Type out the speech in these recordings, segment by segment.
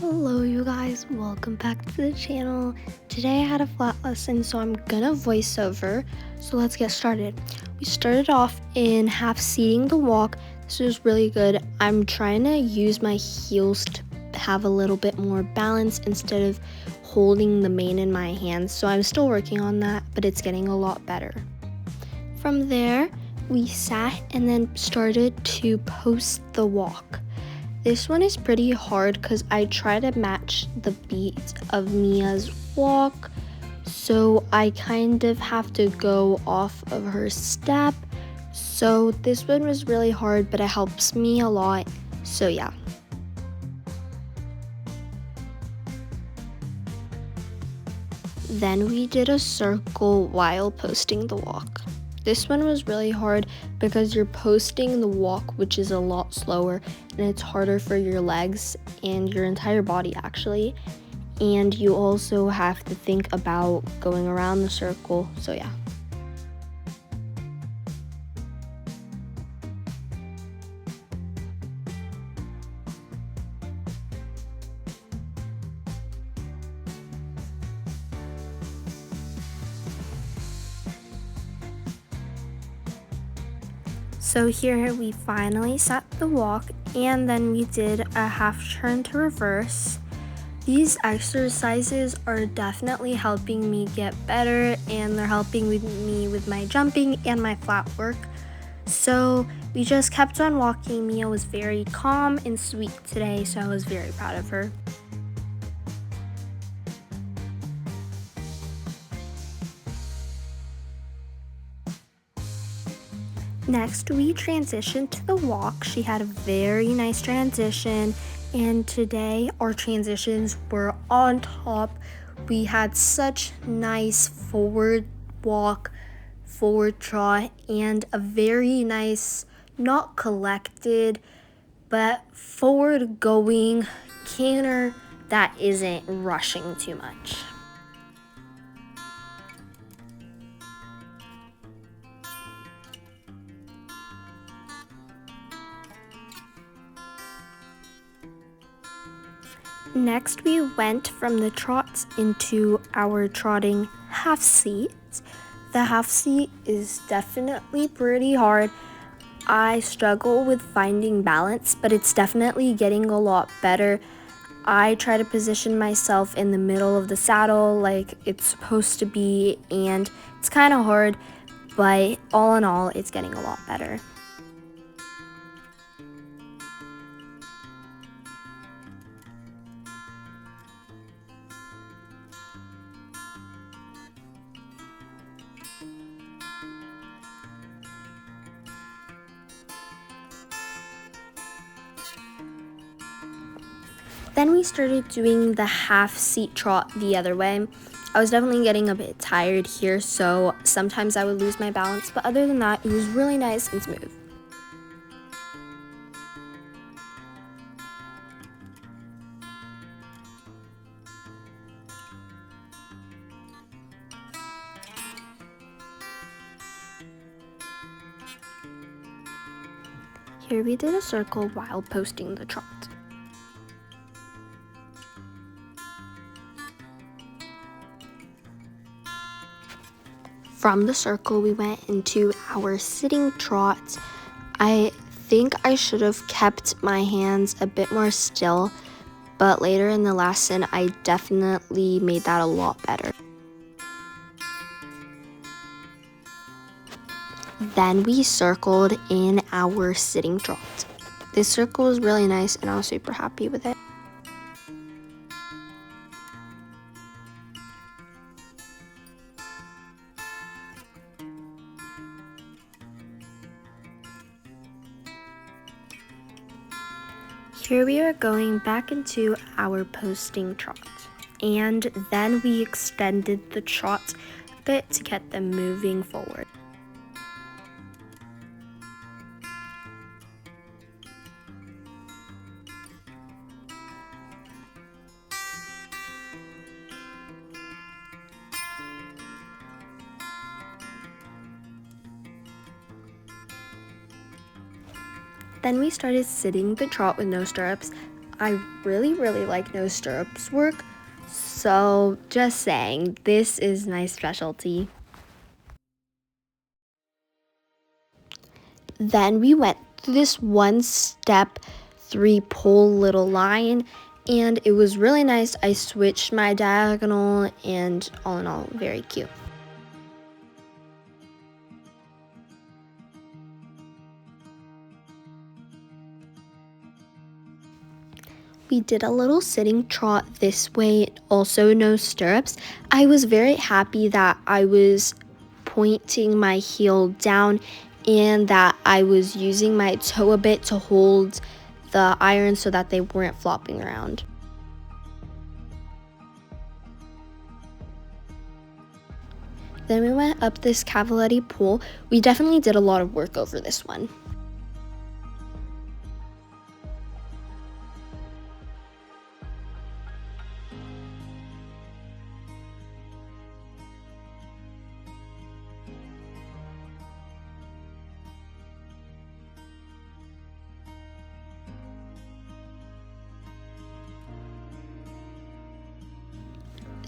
Hello you guys, welcome back to the channel. Today I had a flat lesson, so I'm gonna voice over. So let's get started. We started off in half seating the walk. This was really good. I'm trying to use my heels to have a little bit more balance instead of holding the mane in my hands. So I'm still working on that, but it's getting a lot better. From there, we sat and then started to post the walk. This one is pretty hard because I try to match the beat of Mia's walk, so I kind of have to go off of her step. So this one was really hard, but it helps me a lot, so yeah. Then we did a circle while posting the walk. This one was really hard because you're posting the walk, which is a lot slower, and it's harder for your legs and your entire body actually. And you also have to think about going around the circle, so yeah. So here we finally sat the walk, and then we did a half turn to reverse. These exercises are definitely helping me get better, and they're helping me with my jumping and my flat work. So we just kept on walking. Miya was very calm and sweet today, so I was very proud of her. Next, we transitioned to the walk. She had a very nice transition, and today our transitions were on top. We had such nice forward walk, forward trot, and a very nice, not collected, but forward going canter that isn't rushing too much. Next, we went from the trots into our trotting half seat. The half seat is definitely pretty hard. I struggle with finding balance, but it's definitely getting a lot better. I try to position myself in the middle of the saddle like it's supposed to be, and it's kind of hard, but all in all, it's getting a lot better. Then we started doing the half seat trot the other way. I was definitely getting a bit tired here, so sometimes I would lose my balance, but other than that, it was really nice and smooth. Here we did a circle while posting the trot. From the circle, we went into our sitting trot. I think I should have kept my hands a bit more still, but later in the lesson, I definitely made that a lot better. Then we circled in our sitting trot. This circle was really nice, and I was super happy with it. Here we are going back into our posting trot, and then we extended the trot a bit to get them moving forward. Then we started sitting the trot with no stirrups. I really like no stirrups work. So just saying, this is my specialty. Then we went through this one step, 3-pole little line, and it was really nice. I switched my diagonal, and all in all, very cute. We did a little sitting trot this way, also no stirrups. I was very happy that I was pointing my heel down and that I was using my toe a bit to hold the irons so that they weren't flopping around. Then we went up this cavaletti pole. We definitely did a lot of work over this one.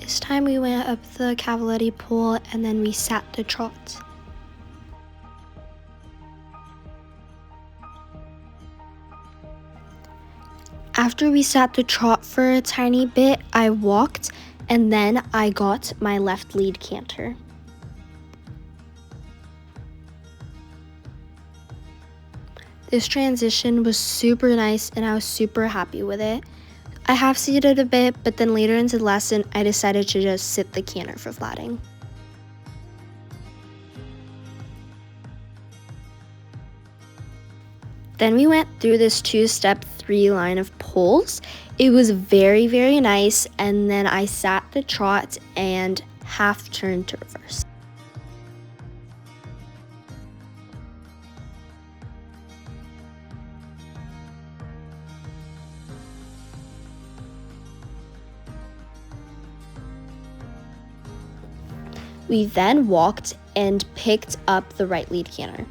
This time we went up the cavaletti pole and then we sat the trot. After we sat the trot for a tiny bit, I walked and then I got my left lead canter. This transition was super nice and I was super happy with it. I half seated a bit, but then later into the lesson, I decided to just sit the canter for flatting. Then we went through this 2-step 3-line of poles. It was very nice, and then I sat the trot and half turned to reverse. We then walked and picked up the right lead canter.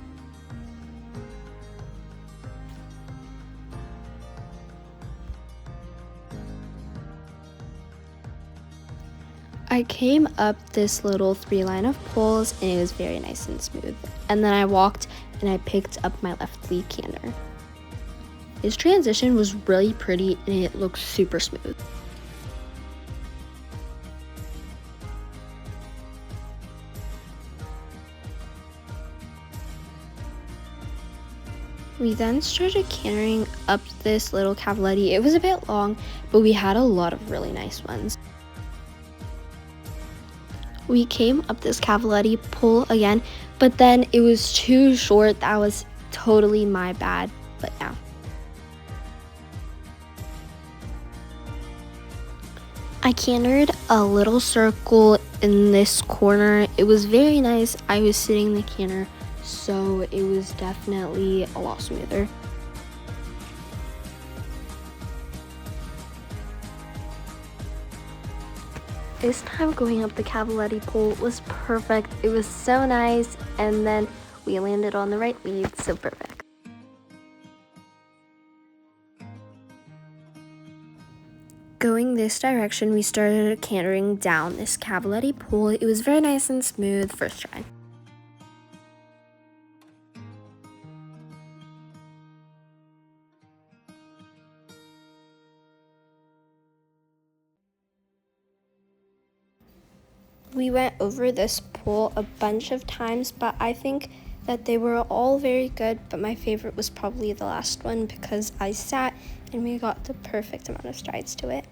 I came up this little 3-line of poles and it was very nice and smooth. And then I walked and I picked up my left lead canter. This transition was really pretty and it looked super smooth. We then started cantering up this little cavaletti. It was a bit long, but we had a lot of really nice ones. We came up this cavaletti pole again, but then it was too short. That was totally my bad, but yeah. I cantered a little circle in this corner. It was very nice. I was sitting the canter, so it was definitely a lot smoother. This time going up the cavaletti pole was perfect. It was so nice, and then we landed on the right lead, so perfect. Going this direction, we started cantering down this cavaletti pole. It was very nice and smooth first try. We went over this pole a bunch of times, but I think that they were all very good, but my favorite was probably the last one because I sat and we got the perfect amount of strides to it.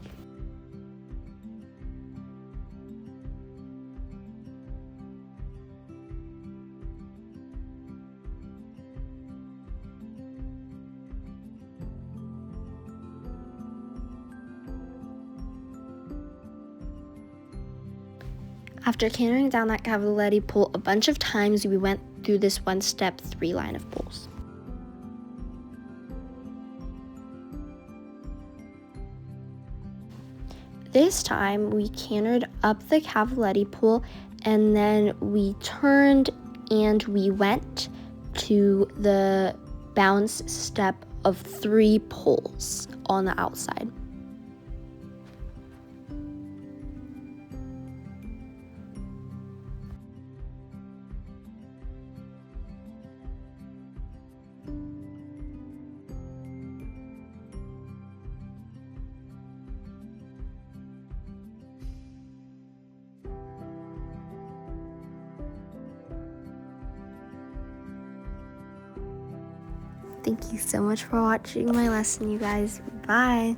After cantering down that cavaletti pole a bunch of times, we went through this 1-step 3-line of poles. This time we cantered up the cavaletti pole and then we turned and we went to the bounce step of 3 poles on the outside. Thank you so much for watching my lesson, you guys. Bye.